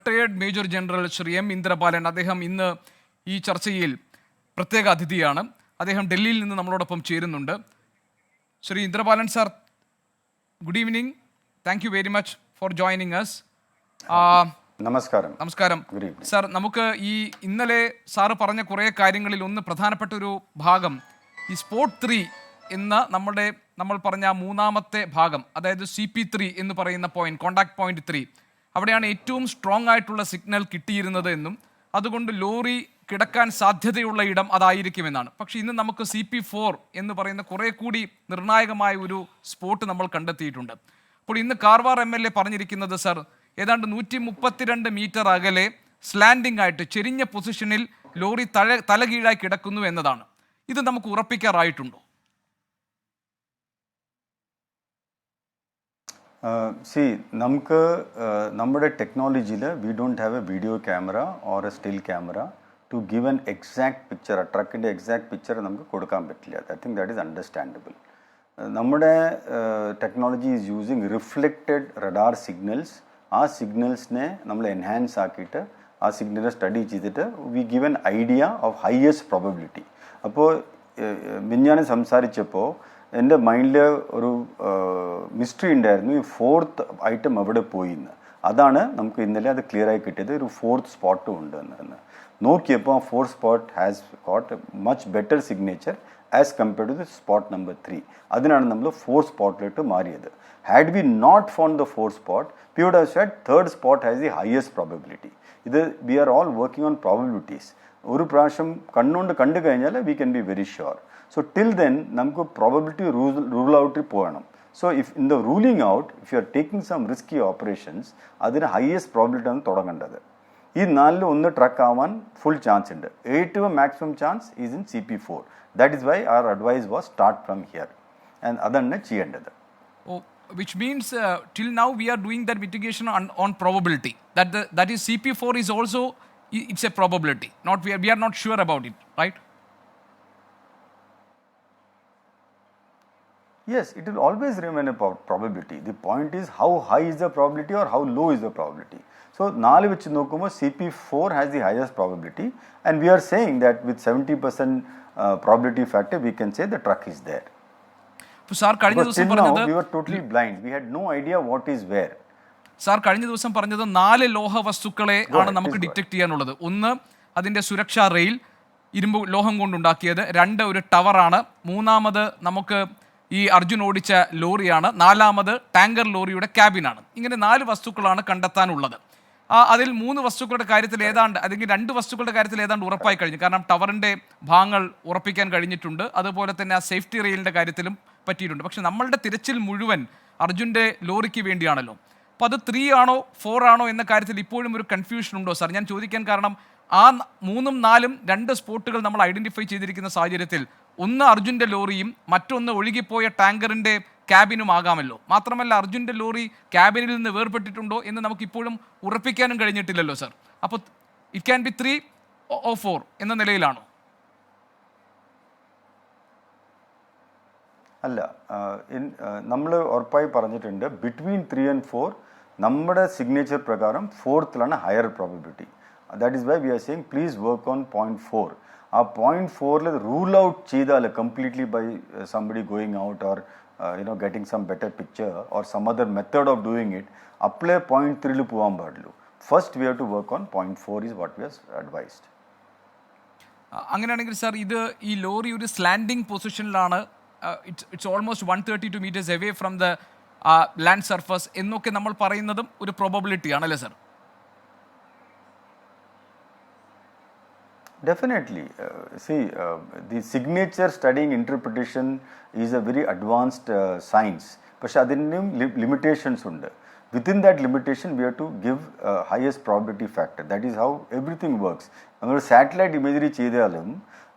Retired major general Shri M Indrapalan അദ്ദേഹം ഇന്ന് ഈ ചർച്ചയിൽ പ്രത്യേക അതിഥിയാണ്. അദ്ദേഹം ഡൽഹിയിൽ നിന്ന് നമ്മളോടൊപ്പം ചേരുന്നുണ്ട്. Shri Indrapalan sir, good evening. Thank you very much for joining us. നമസ്കാരം. നമസ്കാരം സാർ. നമുക്ക് ഈ ഇന്നലെ സാറ് പറഞ്ഞ കുറേ കാര്യങ്ങളിൽ ഒന്ന് പ്രധാനപ്പെട്ട ഒരു ഭാഗം ഈ സ്പോട്ട് 3 എന്ന നമ്മൾ പറഞ്ഞ മൂന്നാമത്തെ ഭാഗം, അതായത് CP3 എന്ന് പറയുന്ന പോയിന്റ്, കോണ്ടാക്ട് പോയിന്റ് 3, അവിടെയാണ് ഏറ്റവും സ്ട്രോങ് ആയിട്ടുള്ള സിഗ്നൽ കിട്ടിയിരുന്നത് എന്നും അതുകൊണ്ട് ലോറി കിടക്കാൻ സാധ്യതയുള്ള ഇടം അതായിരിക്കുമെന്നാണ്. പക്ഷേ ഇന്ന് നമുക്ക് CP4 എന്ന് പറയുന്ന കുറേ കൂടി നിർണായകമായ ഒരു സ്പോട്ട് നമ്മൾ കണ്ടെത്തിയിട്ടുണ്ട്. അപ്പോൾ ഇന്ന് കാർവാർ MLA പറഞ്ഞിരിക്കുന്നത് സർ, ഏതാണ്ട് 132 മീറ്റർ അകലെ സ്ലാൻഡിംഗ് ആയിട്ട് ചെരിഞ്ഞ പൊസിഷനിൽ ലോറി തലകീഴായി കിടക്കുന്നു എന്നതാണ്. ഇത് നമുക്ക് ഉറപ്പിക്കാറായിട്ടുണ്ടോ? നമുക്ക് നമ്മുടെ ടെക്നോളജിയിൽ we don't have a video camera or a still camera to give an exact picture, ആ ട്രക്കിൻ്റെ എക്സാക്ട് പിക്ചർ നമുക്ക് കൊടുക്കാൻ പറ്റില്ല. I think that is understandable. നമ്മുടെ technology is using reflected radar signals. ആ സിഗ്നൽസിനെ നമ്മൾ എൻഹാൻസ് ആക്കിയിട്ട് ആ സിഗ്നലിനെ സ്റ്റഡി ചെയ്തിട്ട് we give an idea of highest probability. അപ്പോൾ മിഞ്ഞാന്ന് സംസാരിച്ചപ്പോൾ എൻ്റെ മൈൻഡിൽ ഒരു മിസ്റ്ററി ഉണ്ടായിരുന്നു, ഈ 4th ഐറ്റം എവിടെ പോയി എന്ന്. അതാണ് നമുക്ക് ഇന്നലെ അത് ക്ലിയർ ആയി കിട്ടിയത്. ഒരു 4th സ്പോട്ടും ഉണ്ട് എന്ന് നോക്കിയപ്പോൾ ആ 4th spot has got much better signature as compared to the spot number 3. അതിനാണ് നമ്മൾ 4th സ്പോട്ടിലോട്ട് മാറിയത്. Had we not found the 4th spot, we would have said 3rd spot has the highest probability. ഇത് we are all working on probabilities. ഒരു പ്രാവശ്യം കണ്ണുകൊണ്ട് കണ്ടു കഴിഞ്ഞാൽ we can be very sure. So till then നമുക്ക് probability rule ഔട്ടിൽ പോകണം. So if in the ruling out if you are taking some risky operations, അതിന് ഹയസ്റ്റ് പ്രോബിലിറ്റി ആണ് തുടങ്ങേണ്ടത്. ഈ 4ൽ 1 ട്രക്ക് ആവാൻ ഫുൾ ചാൻസ് ഉണ്ട്. ഏറ്റവും maximum chance is in CP4. That is why our advice was start from here. And അതാണ് ചെയ്യേണ്ടത്. Which means till now we are doing that mitigation on probability. That is CP4 is also, it's a probability. We are not sure about it, right? Yes, it will always remain a probability. The point is how high is the probability or how low is the probability. So 4 വെച്ച് നോക്കുമ്പോൾ CP4 has the highest probability, and we are saying that with 70% probability factor we can say the truck is there. Sir കഴിഞ്ഞ ദിവസം പറഞ്ഞത് we were totally blind. We had no idea what is where. Sir കഴിഞ്ഞ ദിവസം പറഞ്ഞത് 4 ലോഹ വസ്തുക്കളെ ആണ് നമുക്ക് ഡിറ്റക്ട് ചെയ്യാനുള്ളത്. ഒന്ന് അതിൻ്റെ സുരക്ഷാ റെയിൽ, ഇരുമ്പ് ലോഹം കൊണ്ടുണ്ടാക്കിയത്. 2 ഒരു ടവറാണ്. 3ാമത് നമുക്ക് ഈ അർജുൻ ഓടിച്ച ലോറിയാണ്. 4ാമത് ടാങ്കർ ലോറിയുടെ ക്യാബിനാണ്. ഇങ്ങനെ 4 വസ്തുക്കളാണ് കണ്ടെത്താനുള്ളത്. അതിൽ 3 വസ്തുക്കളുടെ കാര്യത്തിൽ ഏതാണ്ട്, അല്ലെങ്കിൽ 2 വസ്തുക്കളുടെ കാര്യത്തിൽ ഏതാണ്ട് ഉറപ്പായി കഴിഞ്ഞു. കാരണം ടവറിൻ്റെ ഭാഗങ്ങൾ ഉറപ്പിക്കാൻ കഴിഞ്ഞിട്ടുണ്ട്. അതുപോലെ തന്നെ ആ സേഫ്റ്റി റെയിലിൻ്റെ കാര്യത്തിലും പറ്റിയിട്ടുണ്ട്. പക്ഷെ നമ്മളുടെ തിരച്ചിൽ മുഴുവൻ അർജുൻ്റെ ലോറിക്ക് വേണ്ടിയാണല്ലോ. അപ്പോൾ അത് 3 ആണോ 4 ആണോ എന്ന കാര്യത്തിൽ ഇപ്പോഴും ഒരു കൺഫ്യൂഷൻ ഉണ്ടോ സാർ? ഞാൻ ചോദിക്കാൻ കാരണം ആ 3ഉം 4ഉം 2 സ്പോട്ടുകൾ നമ്മൾ ഐഡൻറ്റിഫൈ ചെയ്തിരിക്കുന്ന സാഹചര്യത്തിൽ ഒന്ന് അർജുൻ്റെ ലോറിയും മറ്റൊന്ന് ഒഴുകിപ്പോയ ടാങ്കറിൻ്റെ ക്യാബിനും ആകാമല്ലോ. മാത്രമല്ല അർജുൻ്റെ ലോറി ക്യാബിനിൽ നിന്ന് വേർപെട്ടിട്ടുണ്ടോ എന്ന് നമുക്കിപ്പോഴും ഉറപ്പിക്കാനും കഴിഞ്ഞിട്ടില്ലല്ലോ സാർ. അപ്പോൾ ഇറ്റ് ക്യാൻ ബി 3 or 4 എന്ന നിലയിലാണോ? അല്ല, നമ്മൾ ഉറപ്പായി പറഞ്ഞിട്ടുണ്ട് ബിറ്റ്വീൻ 3 and 4 നമ്മുടെ സിഗ്നേച്ചർ പ്രകാരം 4th higher probability. That is why we are saying please work on 0.4. ആ 0.4 റൂൾ ഔട്ട് ചെയ്താൽ completely by somebody going out or getting some better picture or some other method of doing it, apply 0.3 പോകാൻ പാടുള്ളൂ. First we have to work on 0.4 is what we have advised. അങ്ങനെയാണെങ്കിൽ sir, ഇത് ഈ lorry ഒരു slanting പൊസിഷനിലാണ്, it's almost 132 meters away from the land surface എന്നൊക്കെ നമ്മൾ പറയുന്നതും ഒരു പ്രോബബിലിറ്റി ആണല്ലേ sir? Definitely. The signature studying interpretation is a very advanced science. പക്ഷെ അതിനും limitations ഉണ്ട്. Within that limitation, we have to give highest probability factor. That is how everything works. നമ്മൾ satellite imagery ചെയ്താലും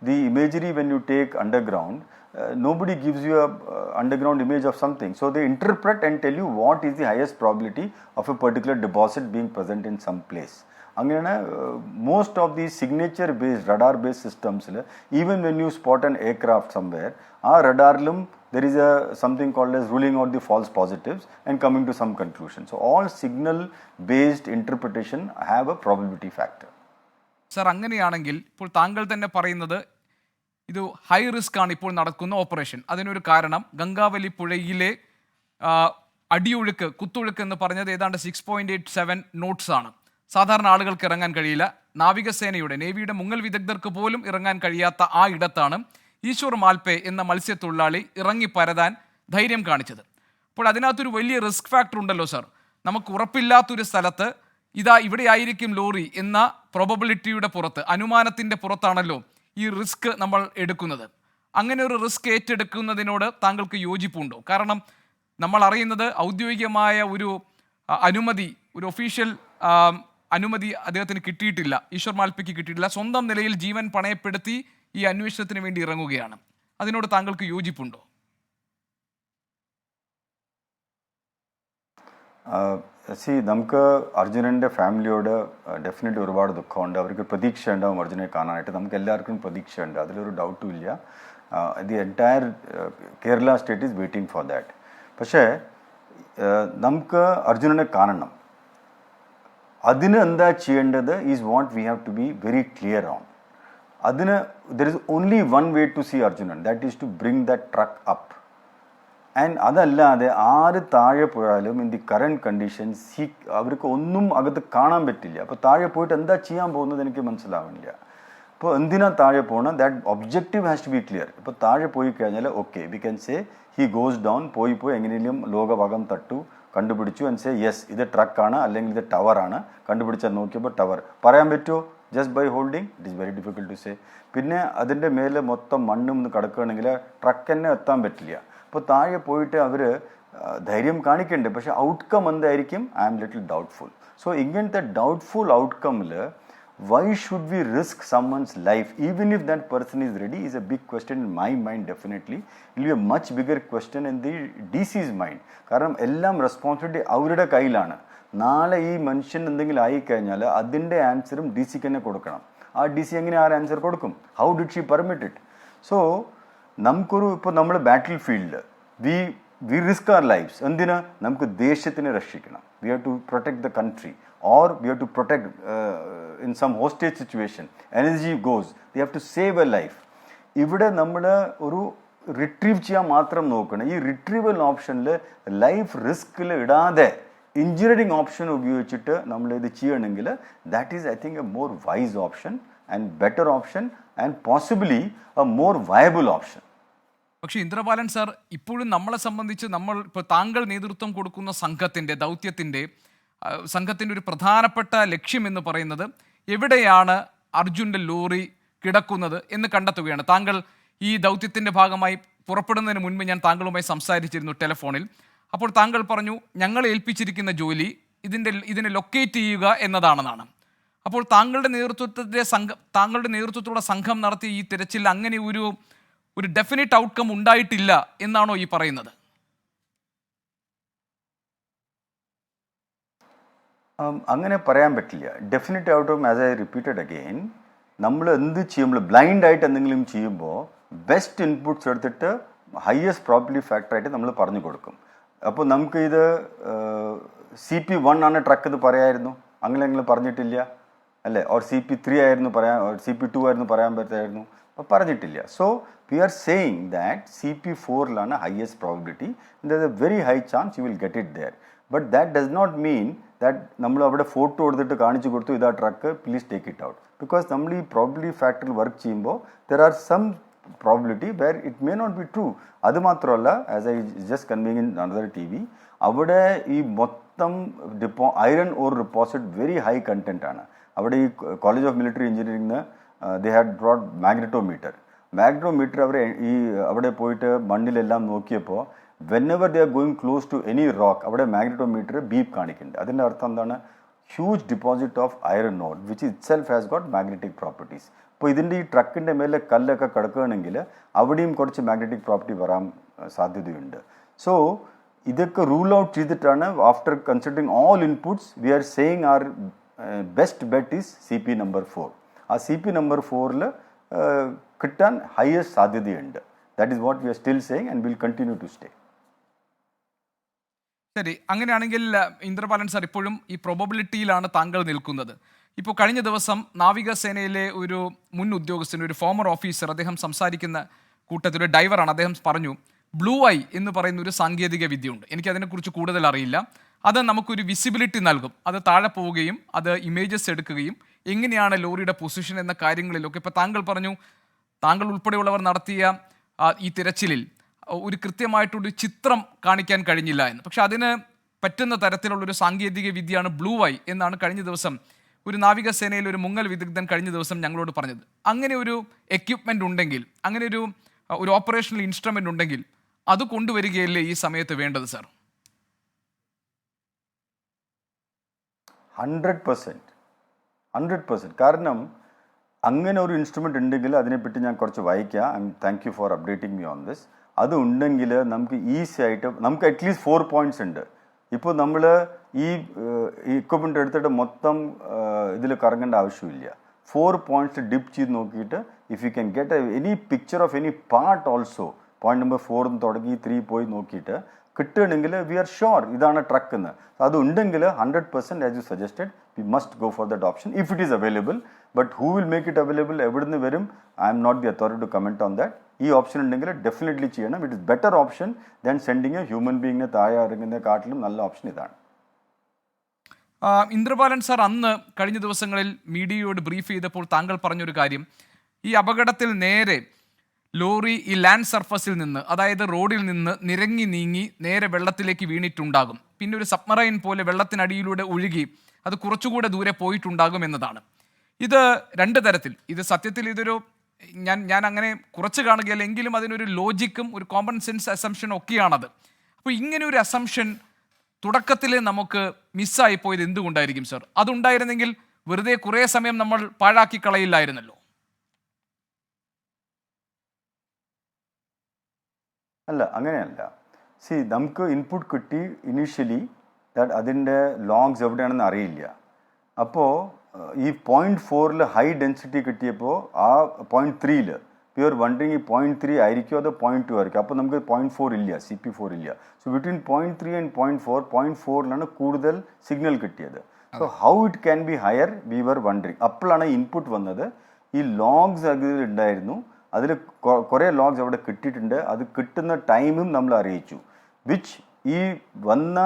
the imagery when you take underground, nobody gives you a underground image of something. So they interpret and tell you what is the highest probability of a particular deposit being present in some place. അങ്ങനെയാണ് most of the signature based radar based സിസ്റ്റംസിൽ even when you spot an aircraft somewhere, ആ റഡാറിലും there is a something called as ruling out the false positives and coming to some conclusion. So all signal based interpretation have a probability factor. Sir, അങ്ങനെയാണെങ്കിൽ ഇപ്പോൾ താങ്കൾ തന്നെ പറയുന്നത് ഇത് high risk ആണ് ഇപ്പോൾ നടക്കുന്ന ഓപ്പറേഷൻ. അതിനൊരു കാരണം ഗംഗാവലി പുഴയിലെ അടിയൊഴുക്ക്, കുത്തൊഴുക്ക് എന്ന് പറഞ്ഞത് ഏതാണ്ട് 6.87 നോട്ട്സ് ആണ്. സാധാരണ ആളുകൾക്ക് ഇറങ്ങാൻ കഴിയില്ല. നാവികസേനയുടെ, നേവിയുടെ മുങ്ങൽ വിദഗ്ധർക്ക് പോലും ഇറങ്ങാൻ കഴിയാത്ത ആ ഇടത്താണ് ഈശ്വർ മാൽപേ എന്ന മത്സ്യത്തൊഴിലാളി ഇറങ്ങി പരതാൻ ധൈര്യം കാണിച്ചത്. അപ്പോൾ അതിനകത്തൊരു വലിയ റിസ്ക് ഫാക്ടർ ഉണ്ടല്ലോ സർ. നമുക്ക് ഉറപ്പില്ലാത്തൊരു സ്ഥലത്ത് ഇതാ ഇവിടെ ആയിരിക്കും ലോറി എന്ന പ്രോബബിലിറ്റിയുടെ പുറത്ത്, അനുമാനത്തിൻ്റെ പുറത്താണല്ലോ ഈ റിസ്ക് നമ്മൾ എടുക്കുന്നത്. അങ്ങനെ ഒരു റിസ്ക് ഏറ്റെടുക്കുന്നതിനോട് താങ്കൾക്ക് യോജിപ്പുണ്ടോ? കാരണം നമ്മൾ അറിയുന്നത് ഔദ്യോഗികമായ ഒരു അനുമതി, ഒരു ഒഫീഷ്യൽ അനുമതി അദ്ദേഹത്തിന് കിട്ടിയിട്ടില്ല, ഈശ്വർ മാൽപ്പയ്ക്ക് കിട്ടിയിട്ടില്ല. സ്വന്തം നിലയിൽ ജീവൻ പണയപ്പെടുത്തി ഈ അന്വേഷണത്തിന് വേണ്ടി ഇറങ്ങുകയാണ്. അതിനോട് താങ്കൾക്ക് യോജിപ്പുണ്ടോ? നമുക്ക് അർജുനൻ്റെ ഫാമിലിയോട് ഡെഫിനറ്റ്ലി ഒരുപാട് ദുഃഖമുണ്ട്. അവർക്ക് പ്രതീക്ഷ ഉണ്ടാവും അർജുനെ കാണാനായിട്ട്. നമുക്ക് എല്ലാവർക്കും പ്രതീക്ഷയുണ്ട്, അതിലൊരു ഡൗട്ടും ഇല്ല. The entire Kerala state is waiting for that. പക്ഷേ നമുക്ക് അർജുനനെ കാണണം. അതിന് എന്താ ചെയ്യേണ്ടത് is what we have to be very clear on. അതിന് there is only one way to see അർജുനൻ, that is to bring the truck up. And അതല്ലാതെ ആര് താഴെ പോയാലും ഇൻ ദി കറണ്ട് കണ്ടീഷൻസ് അവർക്ക് ഒന്നും അകത്ത് കാണാൻ പറ്റില്ല. അപ്പോൾ താഴെ പോയിട്ട് എന്താ ചെയ്യാൻ പോകുന്നത് എനിക്ക് മനസ്സിലാവില്ല. അപ്പോൾ എന്തിനാ താഴെ പോകണം, that objective has to be clear. ഇപ്പോൾ താഴെ പോയി കഴിഞ്ഞാൽ okay, we can say he goes down, പോയി എങ്ങനെയും ലോകഭാഗം തട്ടു, കണ്ടുപിടിച്ചു ആൻഡ് സേ യെസ് ഇത് ട്രക്കാണ് അല്ലെങ്കിൽ ഇത് ടവറാണ്. കണ്ടുപിടിച്ചാൽ നോക്കിയപ്പോൾ ടവർ പറയാൻ പറ്റുമോ just by holding? It is very difficult to say. പിന്നെ അതിൻ്റെ മേലെ മൊത്തം മണ്ണും കിടക്കുകയാണെങ്കിൽ ട്രക്ക് തന്നെ എത്താൻ പറ്റില്ല. അപ്പോൾ താഴെ പോയിട്ട് അവർ ധൈര്യം കാണിക്കണ്ടേ, പക്ഷേ ഔട്ട്കം എന്തായിരിക്കും? I am little doubtful. So ഇങ്ങനത്തെ ഡൗട്ട്ഫുൾ ഔട്ട്കമ്മിൽ why should we risk someone's life even if that person is ready is a big question in my mind. Definitely it will be a much bigger question in the DC's mind. കാരണം എല്ലാം responsibility അവരുടെ കയ്യിലാണ്. നാളെ ഈ മനുഷ്യൻ എന്തെങ്കിലും ആയിക്കഴിഞ്ഞാൽ അതിൻ്റെ ആൻസറും ഡി സിക്ക് തന്നെ കൊടുക്കണം. ആ ഡി സി എങ്ങനെ ആൻസർ കൊടുക്കും? How did she permit it? So നമുക്കൊരു ഇപ്പോൾ നമ്മൾ battlefield we risk our lives. എന്തിനാ? നമുക്ക് ദേശത്തിനെ രക്ഷിക്കണം. We have to protect the country or we have to protect in some hostage situation. Energy goes, we have to save a life. ഇവിടെ നമ്മൾ ഒരു റിട്രീവ് ചെയ്യാൻ മാത്രം നോക്കണം. ഈ റിട്രീവൽ ഓപ്ഷനിൽ ലൈഫ് റിസ്കിൽ ഇടാതെ എഞ്ചിനീയറിംഗ് ഓപ്ഷൻ ഉപയോഗിച്ചിട്ട് നമ്മൾ ഇത് ചെയ്യണമെങ്കിൽ that is I think A more vice option and better option and possibly A more viable option. പക്ഷേ ഇന്ദ്രപാലൻ സാർ, ഇപ്പോഴും നമ്മളെ സംബന്ധിച്ച് നമ്മൾ ഇപ്പോൾ താങ്കൾ നേതൃത്വം കൊടുക്കുന്ന സംഘത്തിൻ്റെ ഒരു പ്രധാനപ്പെട്ട ലക്ഷ്യം എന്ന് പറയുന്നത് എവിടെയാണ് അർജുൻ്റെ ലോറി കിടക്കുന്നത് എന്ന് കണ്ടെത്തുകയാണ്. താങ്കൾ ഈ ദൗത്യത്തിൻ്റെ ഭാഗമായി പുറപ്പെടുന്നതിന് മുൻപ് ഞാൻ താങ്കളുമായി സംസാരിച്ചിരുന്നു ടെലിഫോണിൽ. അപ്പോൾ താങ്കൾ പറഞ്ഞു ഞങ്ങൾ ഏൽപ്പിച്ചിരിക്കുന്ന ജോലി ഇതിനെ ലൊക്കേറ്റ് ചെയ്യുക എന്നതാണെന്നാണ്. അപ്പോൾ താങ്കളുടെ നേതൃത്വത്തിലുള്ള സംഘം നടത്തിയ ഈ തിരച്ചിൽ അങ്ങനെ ഒരു ഡെഫിനിറ്റ് ഔട്ട്കം ഉണ്ടായിട്ടില്ല എന്നാണോ ഈ പറയുന്നത്? അങ്ങനെ പറയാൻ പറ്റില്ല. Definite outcome as I repeated again, നമ്മൾ എന്ത് ചെയ്യുമ്പോൾ ബ്ലൈൻഡായിട്ട് എന്തെങ്കിലും ചെയ്യുമ്പോൾ ബെസ്റ്റ് ഇൻപുട്സ് എടുത്തിട്ട് ഹയസ്റ്റ് പ്രോബബിലിറ്റി ഫാക്ടറായിട്ട് നമ്മൾ പറഞ്ഞു കൊടുക്കും. അപ്പോൾ നമുക്ക് ഇത് CP1 ആണ് ട്രക്ക് എന്ന് പറയായിരുന്നു, അങ്ങനെ നിങ്ങൾ പറഞ്ഞിട്ടില്ല അല്ലേ? ഓർ CP3 ആയിരുന്നു പറയാൻ, CP2 ആയിരുന്നു പറയാൻ പറ്റായിരുന്നു, അപ്പോൾ പറഞ്ഞിട്ടില്ല. So we are saying that CP4ലാണ് highest probability. There is a very high chance you will get it there. But that does not mean that നമ്മൾ അവിടെ ഫോട്ടോ എടുത്തിട്ട് കാണിച്ചു കൊടുത്തു ഇതാ truck, please take it out. Because നമ്മൾ ഈ probability ഫാക്ടറിൽ വർക്ക് ചെയ്യുമ്പോൾ there are some probability where it may not be true. അത് മാത്രമല്ല, as I just conveying in another TV, അവിടെ ഈ മൊത്തം iron ore reposit very high content ആണ്. അവിടെ ഈ കോളേജ് ഓഫ് മിലിറ്ററി എഞ്ചിനീയറിംഗിന് ദേ ഹാഡ് ബ്രോട്ട് മാഗ്നറ്റോമീറ്റർ അവർ ഈ അവിടെ പോയിട്ട് മണ്ണിലെല്ലാം നോക്കിയപ്പോൾ whenever they are going close to any rock, അവിടെ മാഗ്നറ്റോമീറ്റർ ബീപ്പ് കാണിക്കുന്നുണ്ട്. അതിൻ്റെ അർത്ഥം എന്താണ്? Huge deposit of iron or which itself has got magnetic properties. അപ്പോൾ ഇതിൻ്റെ ഈ ട്രക്കിൻ്റെ മേലെ കല്ലൊക്കെ കിടക്കുകയാണെങ്കിൽ അവിടെയും കുറച്ച് മാഗ്നറ്റിക് പ്രോപ്പർട്ടി വരാൻ സാധ്യതയുണ്ട്. സോ ഇതൊക്കെ റൂൾ ഔട്ട് ചെയ്തിട്ടാണ് after considering all inputs we are saying our best bet is CP number 4. ആ CP നമ്പർ 4ൽ കിട്ടാൻ ഹയസ്റ്റ് സാധ്യതയുണ്ട്. That is what we are still saying and will continue to stay. ശരി, അങ്ങനെയാണെങ്കിൽ Indrapalan sir ഇപ്പോഴും ഈ പ്രൊബബിലിറ്റിയിലാണ് താങ്കൾ നിൽക്കുന്നത്. ഇപ്പോൾ കഴിഞ്ഞ ദിവസം നാവികസേനയിലെ ഒരു മുൻ ഉദ്യോഗസ്ഥൻ, ഒരു ഫോമർ ഓഫീസർ, അദ്ദേഹം സംസാരിക്കുന്ന കൂട്ടത്തിൽ ഒരു ഡൈവറാണ്, അദ്ദേഹം പറഞ്ഞു ബ്ലൂ ഐ എന്ന് പറയുന്ന ഒരു സാങ്കേതിക വിദ്യയുണ്ട്. എനിക്കതിനെക്കുറിച്ച് കൂടുതൽ അറിയില്ല. അത് നമുക്കൊരു വിസിബിലിറ്റി നൽകും. അത് താഴെ പോവുകയും അത് ഇമേജസ് എടുക്കുകയും എങ്ങനെയാണ് ലോറിയുടെ പൊസിഷൻ എന്ന കാര്യങ്ങളിലൊക്കെ. ഇപ്പോൾ താങ്കൾ പറഞ്ഞു താങ്കൾ ഉൾപ്പെടെയുള്ളവർ നടത്തിയ ഈ തിരച്ചിലിൽ ഒരു കൃത്യമായിട്ടൊരു ചിത്രം കാണിക്കാൻ കഴിഞ്ഞില്ല എന്ന്. പക്ഷെ അതിന് പറ്റുന്ന തരത്തിലുള്ളൊരു സാങ്കേതിക വിദ്യയാണ് ബ്ലൂ ഐ എന്നാണ് കഴിഞ്ഞ ദിവസം ഒരു നാവികസേനയിൽ ഒരു മുങ്ങൽ വിദഗ്ധൻ കഴിഞ്ഞ ദിവസം ഞങ്ങളോട് പറഞ്ഞത്. അങ്ങനെ ഒരു എക്യുപ്മെൻ്റ് ഉണ്ടെങ്കിൽ, അങ്ങനെ ഒരു ഓപ്പറേഷണൽ ഇൻസ്ട്രുമെൻ്റ് ഉണ്ടെങ്കിൽ അത് കൊണ്ടുവരികയല്ലേ ഈ സമയത്ത് വേണ്ടത് സാർ? 100%. കാരണം അങ്ങനെ ഒരു ഇൻസ്ട്രുമെൻ്റ് ഉണ്ടെങ്കിൽ അതിനെപ്പറ്റി ഞാൻ കുറച്ച് വായിക്കാം. Thank you for updating me on this. അത് ഉണ്ടെങ്കിൽ നമുക്ക് ഈസി ആയിട്ട് നമുക്ക് അറ്റ്ലീസ്റ്റ് 4 പോയിന്റ്സ് ഉണ്ട്. ഇപ്പോൾ നമ്മൾ ഈ ഇക്വിപ്മെൻ്റ് എടുത്തിട്ട് മൊത്തം ഇതിൽ കറങ്ങേണ്ട ആവശ്യമില്ല. 4 പോയിന്റ്സ് ഡിപ്പ് ചെയ്ത് നോക്കിയിട്ട് if you can get any picture of any part also, point number 4 തുടങ്ങി 3 പോയി നോക്കിയിട്ട് കിട്ടുകയാണെങ്കിൽ വി ആർ ഷുവർ ഇതാണ് ട്രക്ക് എന്ന്. അത് ഉണ്ടെങ്കിൽ 100% as you suggested we must go for that option if it is available. But who will make it available, എവിടുന്ന് വരും, I am not the authority to comment on that. ഈ option ഉണ്ടെങ്കിൽ definitely ചെയ്യണം. It is better option than sending A human ബീങ്ങിനെ താഴെ ഇറങ്ങുന്നതിനെക്കാട്ടിലും നല്ല option ഇതാണ്. Indrapalan sir, അന്ന് കഴിഞ്ഞ ദിവസങ്ങളിൽ മീഡിയയോട് ബ്രീഫ് ചെയ്തപ്പോൾ താങ്കൾ പറഞ്ഞൊരു കാര്യം, ഈ അപകടത്തിൽ നേരെ ലോറി ഈ ലാൻഡ് സർഫസിൽ നിന്ന്, അതായത് റോഡിൽ നിന്ന് നിരങ്ങി നീങ്ങി നേരെ വെള്ളത്തിലേക്ക് വീണിട്ടുണ്ടാകും. പിന്നെ ഒരു സബ്മറൈൻ പോലെ വെള്ളത്തിനടിയിലൂടെ ഒഴുകി അത് കുറച്ചുകൂടെ ദൂരെ പോയിട്ടുണ്ടാകും എന്നതാണ്. ഇത് 2 തരത്തിൽ, ഇത് സത്യത്തിൽ ഇതൊരു ഞാൻ അങ്ങനെ കുറച്ച് കാണുകയല്ല, എങ്കിലും അതിനൊരു ലോജിക്കും ഒരു കോമൺ സെൻസ് അസംഷനും ഒക്കെയാണത്. അപ്പോൾ ഇങ്ങനെ ഒരു അസംഷൻ തുടക്കത്തിൽ നമുക്ക് മിസ്സായി പോയത് എന്തുകൊണ്ടായിരിക്കും സർ? അതുണ്ടായിരുന്നെങ്കിൽ വെറുതെ കുറേ സമയം നമ്മൾ പാഴാക്കി കളയില്ലായിരുന്നല്ലോ. അല്ല, അങ്ങനെയല്ല. സി, നമുക്ക് ഇൻപുട്ട് കിട്ടി ഇനീഷ്യലി ദാറ്റ് അതിൻ്റെ ലോങ്സ് എവിടെയാണെന്ന് അറിയില്ല. അപ്പോൾ ഈ 0.4 ഹൈ ഡെൻസിറ്റി കിട്ടിയപ്പോൾ ആ 0.3 പ്യുവർ വണ്ടറിങ് ഈ 0.3 ആയിരിക്കും അതോ 0.2 ആയിരിക്കും. അപ്പോൾ നമുക്ക് 0.4 ഇല്ല, CP4 ഇല്ല. സോ ബിറ്റ്വീൻ 0.3 ആൻഡ് 0.4 കൂടുതൽ സിഗ്നൽ കിട്ടിയത്. So how it can be higher we were wondering. അപ്പോഴാണ് ഇൻപുട്ട് വന്നത്. ഈ ലോങ്സ് അതിൽ ഉണ്ടായിരുന്നു, അതിൽ കുറേ ലോഗ്സ് അവിടെ കിട്ടിയിട്ടുണ്ട്. അത് കിട്ടുന്ന ടൈമും നമ്മൾ അറിയിച്ചു. വിച്ച് ഈ വന്ന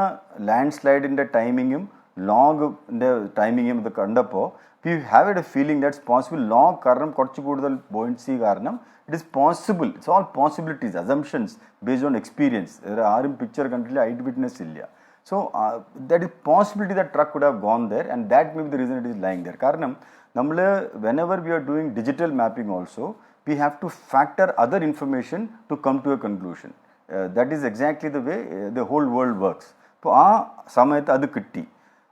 ലാൻഡ് സ്ലൈഡിൻ്റെ ടൈമിങ്ങും ലോഗിൻ്റെ ടൈമിങ്ങും ഇത് കണ്ടപ്പോൾ we have a feeling that's possible. Log കാരണം കുറച്ച് കൂടുതൽ ബോയിൻസി കാരണം it is possible. It's all possibilities, assumptions based on experience. ആരും പിക്ചർ കണ്ടില്ല, ഐ വിറ്റ്നസ് ഇല്ല. So that is possibility that truck would have gone there and that may be the reason it is lying there. കാരണം നമ്മൾ whenever we are doing digital mapping also we have to factor other information to come to a conclusion. That is exactly the way the whole world works. അപ്പോൾ ആ സമയത്ത് അത് കിട്ടി.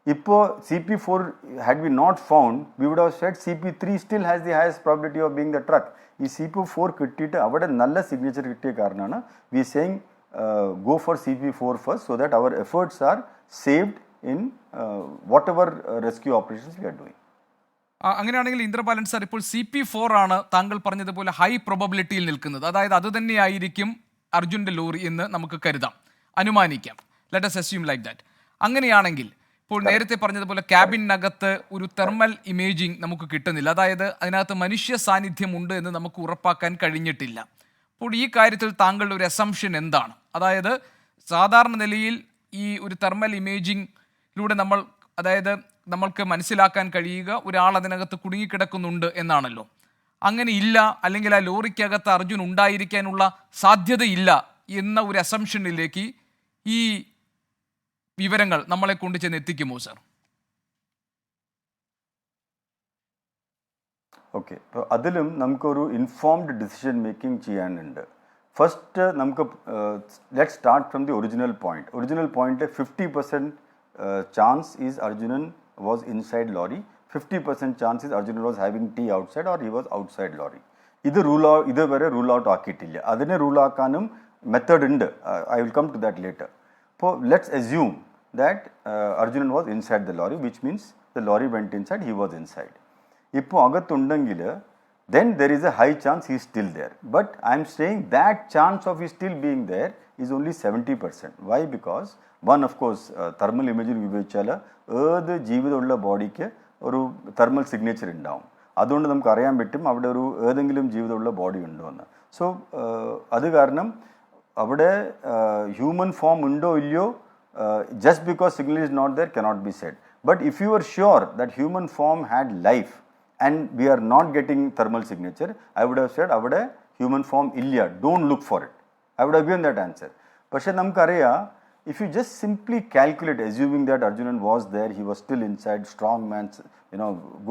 ഇപ്പോൾ CP4 had we not found, we would have said CP3 still has the highest probability of being the truck. ഈ CP4 കിട്ടിയിട്ട് അവിടെ നല്ല സിഗ്നേച്ചർ കിട്ടിയ കാരണമാണ് we saying go for CP4 first so that our efforts are saved in whatever rescue operations we are doing. അങ്ങനെയാണെങ്കിൽ Indrapalan sir, ഇപ്പോൾ CP4 ആണ് താങ്കൾ പറഞ്ഞതുപോലെ ഹൈ പ്രൊബബിലിറ്റിയിൽ നിൽക്കുന്നത്. അതായത് അത് തന്നെയായിരിക്കും അർജുൻ്റെ ലോറി എന്ന് നമുക്ക് കരുതാം, അനുമാനിക്കാം. Let us assume like that. അങ്ങനെയാണെങ്കിൽ ഇപ്പോൾ നേരത്തെ പറഞ്ഞതുപോലെ ക്യാബിനകത്ത് ഒരു തെർമൽ ഇമേജിംഗ് നമുക്ക് കിട്ടുന്നില്ല, അതായത് അതിനകത്ത് മനുഷ്യ സാന്നിധ്യമുണ്ട് എന്ന് നമുക്ക് ഉറപ്പാക്കാൻ കഴിഞ്ഞിട്ടില്ല. അപ്പോൾ ഈ കാര്യത്തിൽ താങ്കളുടെ ഒരു അസംഷൻ എന്താണ്? അതായത് സാധാരണ നിലയിൽ ഈ ഒരു തെർമൽ ഇമേജിങ്ങിലൂടെ നമ്മൾക്ക് മനസ്സിലാക്കാൻ കഴിയുക ഒരാൾ അതിനകത്ത് കുടുങ്ങിക്കിടക്കുന്നുണ്ട് എന്നാണല്ലോ. അങ്ങനെ ഇല്ല, അല്ലെങ്കിൽ ആ ലോറിക്കകത്ത് അർജുൻ ഉണ്ടായിരിക്കാനുള്ള സാധ്യതയില്ല എന്ന ഒരു അസംഷനിലേക്ക് ഈ വിവരങ്ങൾ നമ്മളെ കൊണ്ട് ചെന്ന് എത്തിക്കുമോ സർ? ഓക്കെ, അപ്പോൾ അതിലും നമുക്കൊരു ഇൻഫോംഡ് ഡിസിഷൻ മേക്കിംഗ് ചെയ്യാനുണ്ട്. ഫസ്റ്റ് നമുക്ക് let start from the original point. Original point 50% chance is Arjunan was inside lorry, 50% chance is Arjunan was having tea outside or he was outside lorry. ഇതുവരെ rule out ആക്കിയിട്ടില്ല. അതിനെ rule ആക്കാനും method ഉണ്ട്. I will come to that later. അപ്പോൾ let's assume that Arjunan was inside the lorry, which means the lorry went inside, he was inside. ഇപ്പോൾ അകത്തുണ്ടെങ്കിൽ then there is a high chance he is still there. But I am saying that chance of he still being there is only 70%. Why? Because one, of course, thermal imaging ഉപയോഗിച്ചാൽ ഏത് ജീവിതമുള്ള ബോഡിക്ക് ഒരു thermal signature ഉണ്ടാവും. അതുകൊണ്ട് നമുക്ക് അറിയാൻ പറ്റും അവിടെ ഒരു ഏതെങ്കിലും ജീവിതമുള്ള ബോഡി ഉണ്ടോ എന്ന്. സോ അത് കാരണം അവിടെ ഹ്യൂമൻ ഫോം ഉണ്ടോ ഇല്ലയോ just because signal is not there cannot be said. But if you are sure that human form had life and we are not getting thermal signature, I would have said avade human form illa, don't look for it. I would have given that answer. പക്ഷേ നമുക്കറിയാം, if you just simply calculate, assuming that Arjunan was there, he was still inside, strong man,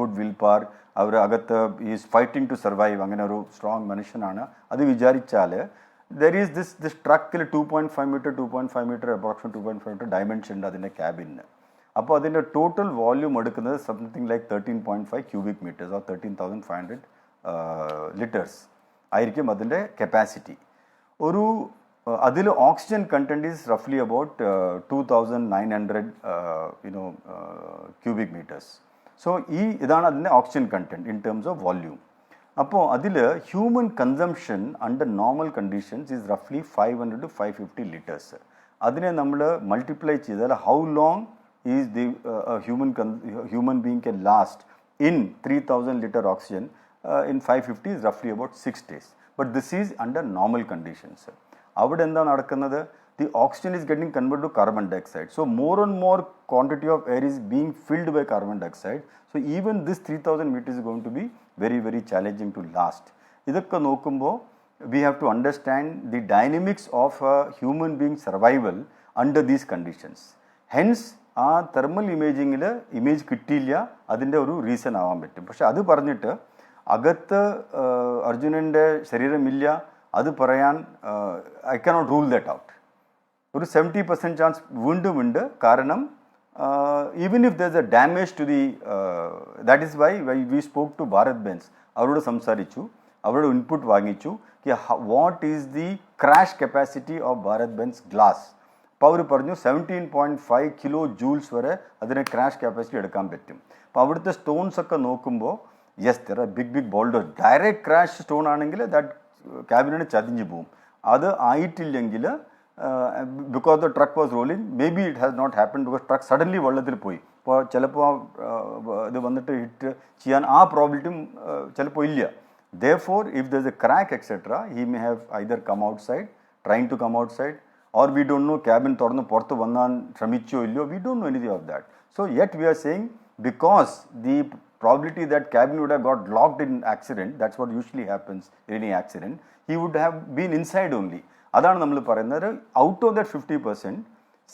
good willpower, അവർ അകത്ത് he is fighting to survive, അങ്ങനെ ഒരു strong മനുഷ്യനാണ്, അത് വിചാരിച്ചാൽ there is this ട്രക്കിൽ 2.5 meter, 2.5 meter, approximately 2.5 meter dimension ഉണ്ട് അതിൻ്റെ ക്യാബിന്. അപ്പോൾ അതിൻ്റെ ടോട്ടൽ വോള്യൂം എടുക്കുന്നത് something like 13.5 cubic meters or 13,500 litres ആയിരിക്കും അതിൻ്റെ കപ്പാസിറ്റി. ഒരു അതിൽ ഓക്സിജൻ കണ്ടൻറ്റ് ഈസ് റഫ്ലി അബൌട്ട് 2,900 cubic meters. സോ ഇതാണ് അതിൻ്റെ oxygen content in terms of volume. അപ്പോൾ അതിൽ human consumption under normal conditions is റഫ്ലി 500 to 550 ലിറ്റേഴ്സ്. അതിനെ നമ്മൾ മൾട്ടിപ്ലൈ ചെയ്താൽ how long is the human being can last in 3,000 liter oxygen in 550 is roughly about 6 days. But this is under normal conditions. അവിടെ എന്താ നടക്കുന്നത്? The oxygen is getting converted to carbon dioxide. So more and more quantity of air is being filled by carbon dioxide. So even this 3,000 meters is going to be very, very challenging to last. ഇതൊക്കെ നോക്കുമ്പോൾ we have to understand the dynamics of human being survival under these conditions. Hence ആ thermal ഇമേജിങ്ങിൽ image കിട്ടിയില്ല, അതിൻ്റെ ഒരു reason ആവാൻ പറ്റും. പക്ഷെ അത് പറഞ്ഞിട്ട് അകത്ത് അർജുനൻ്റെ ശരീരമില്ല അത് പറയാൻ I cannot rule that out. ഒരു 70% ചാൻസ് വീണ്ടും ഉണ്ട്. കാരണം even if there is a damage to the that is why we spoke to Bharat Benz. അവരോട് സംസാരിച്ചു, അവരുടെ ഇൻപുട്ട് വാങ്ങിച്ചു. What is the crash capacity of Bharat Benz glass. അപ്പോൾ അവർ പറഞ്ഞു 17.5 കിലോ ജൂൾസ് വരെ അതിന് ക്രാഷ് കപ്പാസിറ്റി എടുക്കാൻ പറ്റും. അപ്പോൾ അവിടുത്തെ സ്റ്റോൺസ് ഒക്കെ നോക്കുമ്പോൾ yes there are big boulders. Direct crash stone ആണെങ്കിൽ ദാറ്റ് ക്യാബിനെ ചതിഞ്ഞു പോവും. അത് ആയിട്ടില്ലെങ്കിൽ because the truck was rolling may be it has not happen because truck suddenly വെള്ളത്തിൽ പോയി. അപ്പോൾ ചിലപ്പോൾ ഇത് വന്നിട്ട് ഹിറ്റ് ചെയ്യാൻ ആ പ്രോബിലിറ്റിയും ചിലപ്പോൾ ഇല്ല. Therefore, if there is a crack etc., he may have either come outside, trying to come outside, or we don't know cabin തുറന്ന് പുറത്ത് വന്നാൻ ശ്രമിച്ചോ ഇല്ലയോ, we don't know anything of that. So yet we are saying because the probability that cabin would have got locked in accident, that's what usually happens in any accident, he would have been inside only. അതാണ് നമ്മൾ പറയുന്നത്. Out of that 50%,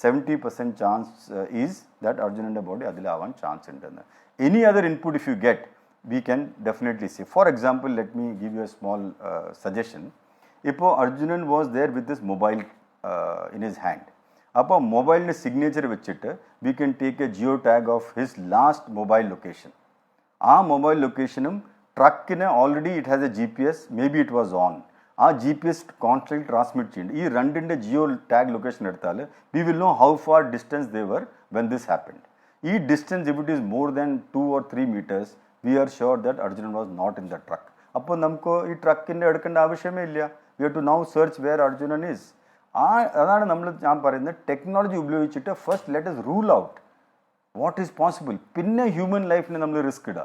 70% chance is that Arjunന്റെ body അതിലാവാൻ chance ഉണ്ടെന്ന്. Any other input if you get, we can definitely see. For example, let me give you a small suggestion. ഇപ്പോൾ Arjunan was there with this mobile in his hand. അപ്പോൾ മൊബൈലിൻ്റെ signature വെച്ചിട്ട് we can take a geotag of his last mobile location. ആ mobile ലൊക്കേഷനും ട്രക്കിന് already it has a GPS, may be it was on. ആ GPS constant transmit ചെയ്യുന്നുണ്ട്. ഈ രണ്ടിൻ്റെ ജിയോ ടാഗ് ലൊക്കേഷൻ എടുത്താൽ we will know how far distance they were when this happened. ഈ distance if it is more than 2 or 3 meters, we are sure that Arjunan was not in the truck. അപ്പോൾ നമുക്ക് ഈ ട്രക്കിൻ്റെ എടുക്കേണ്ട ആവശ്യമേ ഇല്ല. We have to now search where Arjunan is. അതാണ് ഞാൻ പറയുന്നത്, ടെക്നോളജി ഉപയോഗിച്ചിട്ട് first let us rule out what is possible. പിന്നെ ഹ്യൂമൻ ലൈഫിന് നമ്മൾ റിസ്ക് ഇടുക.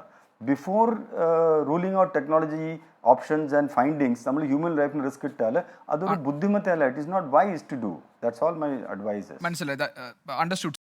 Before ruling out technology options and findings നമ്മൾ ഹ്യൂമൻ ലൈഫിന് റിസ്ക് ഇട്ടാൽ അതൊരു ബുദ്ധിമുട്ടല്ല. It is not wise to do. That's all my advice. മനസ്സിലായി, അണ്ടർസ്റ്റുഡ്.